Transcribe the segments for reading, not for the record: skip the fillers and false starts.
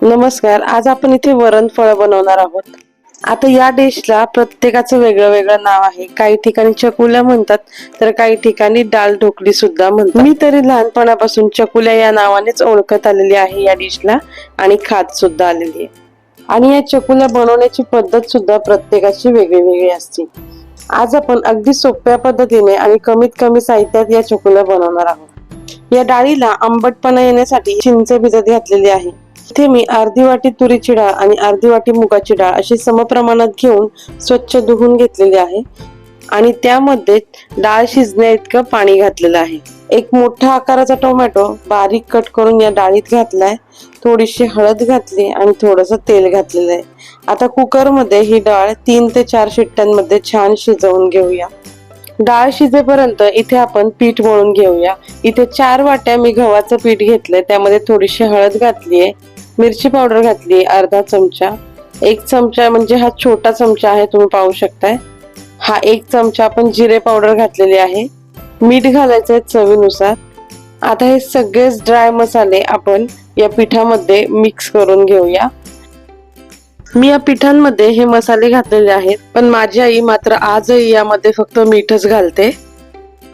नमस्कार. आज आपण इथे वरणफळ बनवणार आहोत. आता या डिशला प्रत्येकाचं वेगळं वेगळं नाव आहे. काही ठिकाणी चकुल्या म्हणतात, तर काही ठिकाणी डाळ ढोकली सुद्धा म्हणतात. मी तरी लहानपणापासून चकुल्या या नावानेच ओळखत आलेली आहे या डिशला आणि खात सुद्धा आलेली आहे. आणि या चकुल्या बनवण्याची पद्धत सुद्धा प्रत्येकाची वेगळी वेगळी असते. आज आपण अगदी सोप्या पद्धतीने आणि कमीत कमी साहित्यात या चकुल्या बनवणार आहोत. या डाळीला आंबटपणा येण्यासाठी चिंच भिजत घातलेली आहे. इथे मी अर्धी वाटी तुरीची डाळ आणि अर्धी वाटी मुगाची डाळ अशी समप्रमाणात घेऊन स्वच्छ धुवून घेतलेली आहे आणि त्यामध्ये डाळ शिजण्या इतकं पाणी घातलेलं आहे. एक मोठा आकाराचा टोमॅटो बारीक कट करून या डाळीत घातलाय. थोडीशी हळद घातली आणि थोडंसं तेल घातलेलं आहे. आता कुकरमध्ये ही डाळ 3 ते 4 शिट्ट्यांमध्ये छान शिजवून घेऊया. डाळ शिजेपर्यंत इथे आपण पीठ मळून घेऊया. इथे 4 वाट्या मी गव्हाचं पीठ घेतलंय. त्यामध्ये थोडीशी हळद घातलीये, मिरची पावडर घातली अर्धा चमचा, 1 चमचा म्हणजे हा छोटा चमचा आहे, तुम्ही पाहू शकताय. हा 1 चमचा आपण जिरे पावडर घातलेली आहे. मीठ घालायचंय चवीनुसार. आता हे सगळेच ड्राय मसाले आपण या पिठामध्ये मिक्स करून घेऊया. मी या पिठांमध्ये हे मसाले घातलेले आहेत, पण माझी आई मात्र आजही यामध्ये फक्त मीठच घालते.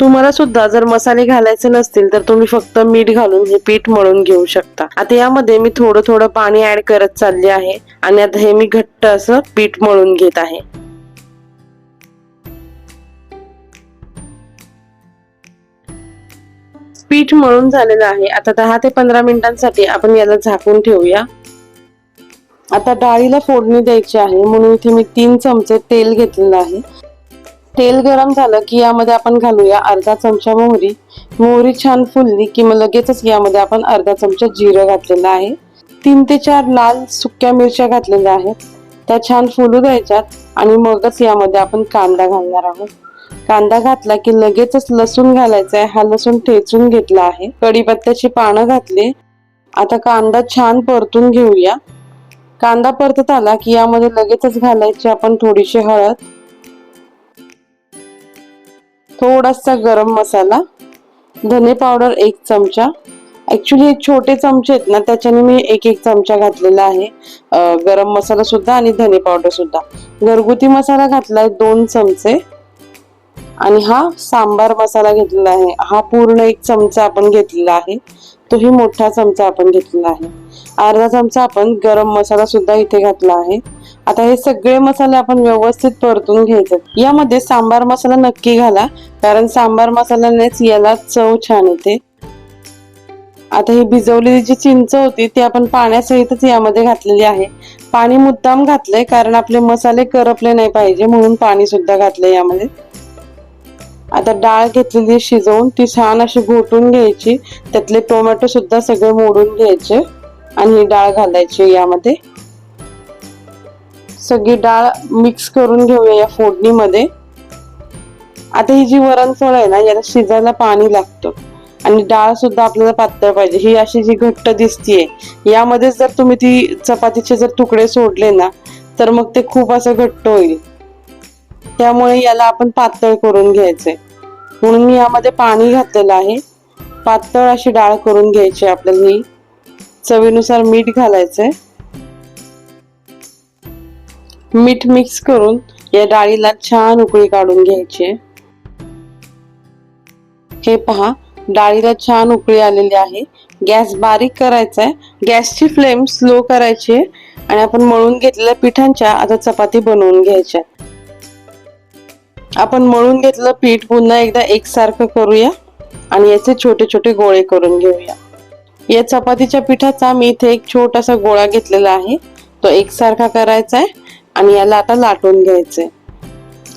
तुम्हाला सुद्धा जर मसाले घालायचे नसतील तर तुम्ही फक्त मीठ घालून हे पीठ मळून घेऊ शकता. आता यामध्ये मी थोडं थोडं पाणी ऍड करत चालले आहे आणि आता हे मी घट्ट असं पीठ मळून घेत आहे. पीठ मळून झालेलं आहे. आता 10 ते 15 मिनिटांसाठी आपण याला झाकून ठेवूया. आता डाळीला फोडणी द्यायची आहे म्हणून इथे मी 3 चमचे तेल घेतलेलं आहे. तेल गरम झालं की यामध्ये आपण घालूया अर्धा चमचा मोहरी. मोहरी छान फुलली की मग लगेचच यामध्ये आपण अर्धा चमचा जिरं घातलेलं आहे. 3 ते 4 लाल सुक्या मिरच्या घातलेल्या आहेत. त्या छान फुलू द्यायच्यात आणि मगच यामध्ये आपण कांदा घालणार आहोत. कांदा घातला की लगेचच लसूण घालायचा आहे. हा लसूण ठेचून घेतला आहे. कढीपत्त्याची पानं घातली. आता कांदा छान परतून घेऊया. कांदा परतत आला की यामध्ये लगेचच घालायची आपण थोडीशी हळद, थोडासा गरम मसाला, धने पावडर 1 चमचा. ऍक्च्युली छोटे चमचे आहेत ना, त्याच्याने मी 1 चमचा घातलेला आहे. गरम मसाला सुद्धा आणि धने पावडर सुद्धा. घरगुती मसाला घातलाय 2 चमचे आणि हा सांबार मसाला घेतलेला आहे. हा पूर्ण 1 चमचा आपण घेतलेला आहे. तोही मोठा चमचा आपण घेतलेला आहे. अर्धा चमचा आपण गरम मसाला सुद्धा इथे घातला आहे. आता हे सगळे मसाले आपण व्यवस्थित परतून घ्यायचे. यामध्ये सांबार मसाला नक्की घाला, कारण सांबार मसाल्यानेच याला चव छान येते. आता ही भिजवलेली जी चिंच होती ती आपण पाण्यासहितच यामध्ये घातलेली आहे. पाणी मुद्दाम घातलंय कारण आपले मसाले करपले नाही पाहिजे म्हणून पाणी सुद्धा घातलंय यामध्ये. आता डाळ घेतलेली शिजवून ती छान अशी घोटून घ्यायची. त्यातले टोमॅटो सुद्धा सगळे मोडून घ्यायचे आणि ही डाळ घालायची यामध्ये. सगळी डाळ मिक्स करून घेऊया या फोडणीमध्ये. आता ही जी वरणफळ आहे ना, याला शिजायला पाणी लागतं आणि डाळ सुद्धा आपल्याला पातळ पाहिजे. ही अशी जी घट्ट दिसतीये, यामध्ये जर तुम्ही ती चपातीचे जर तुकडे सोडले ना तर मग ते खूप असं घट्ट होईल. त्यामुळे याला आपण पातळ करून घ्यायचंय म्हणून मी यामध्ये पाणी घातलेलं आहे. पातळ अशी डाळ करून घ्यायची आपल्याला. ही चवीनुसार मीठ घालायचंय. मीठ मिक्स करून या डाळीला छान उकळी काढून घ्यायची. हे पहा, डाळीला छान उकळी आलेली आहे. गॅस बारीक करायचा आहे. गॅसची फ्लेम स्लो करायची आहे आणि आपण मळून घेतलेल्या पिठांच्या आता चपाती बनवून घ्यायच्या. आपण मळून घेतलेलं पीठ पुन्हा एकदा एकसारखं करूया आणि याचे छोटे छोटे गोळे करून घेऊया. या चपातीच्या पिठाचा मी इथे एक छोटासा गोळा घेतलेला आहे. तो एकसारखा करायचा आहे आणि याला आता लाटून घ्यायचंय.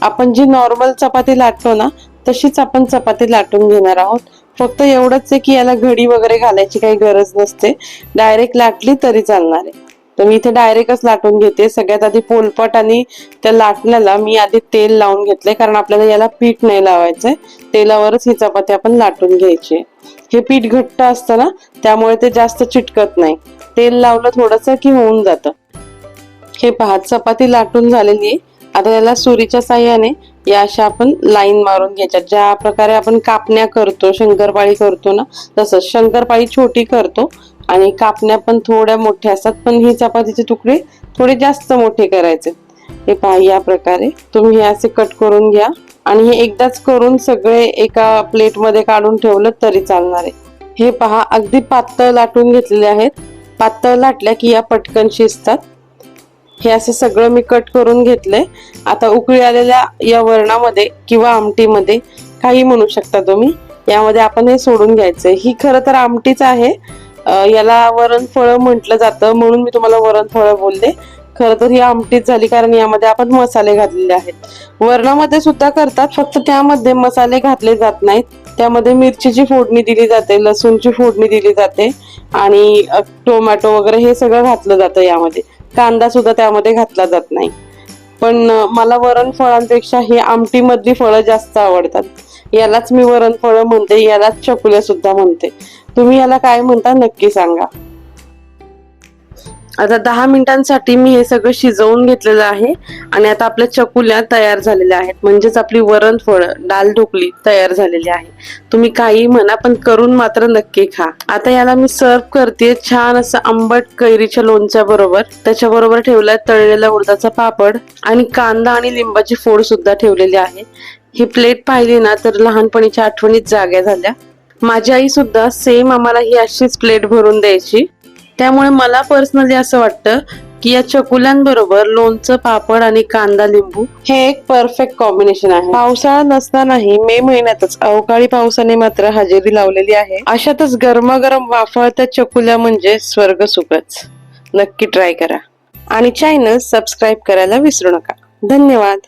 आपण जी नॉर्मल चपाती लाटतो ना तशीच आपण चपाती लाटून घेणार आहोत. फक्त एवढंच आहे की याला घडी वगैरे घालायची काही गरज नसते. डायरेक्ट लाटली तरी चालणार आहे. तर मी इथे डायरेक्टच लाटून घेते. सगळ्यात आधी पोलपट आणि त्या लाटण्याला मी आधी तेल लावून घेतलंय, कारण आपल्याला याला पीठ नाही लावायचंय. तेलावरच ही चपाती आपण लाटून घ्यायची. हे पीठ घट्ट असतं ना, त्यामुळे ते जास्त चिटकत नाही. तेल लावलं थोडंसं की होऊन जातं. हे पहा, चपाती लाटून झालेली आहे. आता याला सुरीच्या साह्याने या अशा आपण लाईन मारून घ्यायच्या. ज्या प्रकारे आपण कापण्या करतो, शंकरपाळी करतो ना, तसंच शंकरपाळी छोटी करतो आणि कापण्या पण थोड्या मोठ्या असतात, पण ही चपातीचे तुकडे थोडे जास्त मोठे करायचे। हे पहा, या प्रकारे तुम्ही हे असे कट करून घ्या आणि हे एकदाच करून सगळे एका प्लेट मध्ये काढून ठेवलं तरी चालणार आहे। हे पहा, अगदी पातळ लाटून घेतलेले आहेत। पातळ लाटल्या की या पटकन शिजतात। हे असे सगळं मी कट करून घेतले। आता उकळी आलेल्या या वरणामध्ये किंवा आमटीमध्ये, काही म्हणू शकता तुम्ही, यामध्ये आपण हे सोडून घ्यायचंय। ही खरं तर आमटीच आहे, याला वरणफळ म्हटलं जातं, म्हणून मी तुम्हाला वरणफळ बोलले। खरं तर ही आमटीच झाली, कारण यामध्ये आपण मसाले घातलेले आहेत। वरणामध्ये सुद्धा करतात, फक्त त्यामध्ये मसाले घातले जात नाहीत। त्यामध्ये मिरचीची फोडणी दिली जाते, लसूणची फोडणी दिली जाते आणि टोमॅटो वगैरे हे सगळं घातलं जातं यामध्ये। कांदा सुद्धा त्यामध्ये घातला जात नाही। पण मला वरण फळांपेक्षा हे आमटी मधली फळं जास्त आवडतात। यालाच मी वरण फळ म्हणते, यालाच चकुल्या सुद्धा म्हणते। तुम्ही याला काय म्हणता नक्की सांगा। आता 10 मिनिटांसाठी मी हे सगळं शिजवून घेतलेलं आहे आणि आता आपल्या चकुल्या तयार झालेल्या आहेत, म्हणजेच आपली वरणफळ दाल ढोकली तयार झालेली आहे। तुम्ही काही म्हणा, पण करून मात्र नक्की खा। आता याला मी सर्व करते छान असं आंबट कैरीच्या लोणच्या बरोबर। त्याच्या बरोबर ठेवलाय तळलेला उडदाचा पापड आणि कांदा आणि लिंबाची फोड सुद्धा ठेवलेली आहे। ही प्लेट पाहिली ना तर लहानपणीच्या आठवणीत जाग्या झाल्या। माझी आई सुद्धा सेम आम्हाला ही अशीच प्लेट भरून द्यायची। त्यामुळे मला पर्सनली असं वाटतं की या चकुल्यांबरोबर लोणचं, पापड आणि कांदा लिंबू हे एक परफेक्ट कॉम्बिनेशन आहे। पावसाळा नसतानाही मे महिन्यातच अवकाळी पावसाने मात्र हजेरी लावलेली आहे। अशातच गरमागरम वाफाळत्या चकुल्या म्हणजे स्वर्ग सुखच। नक्की ट्राय करा आणि चॅनल सबस्क्राईब करायला विसरू नका। धन्यवाद।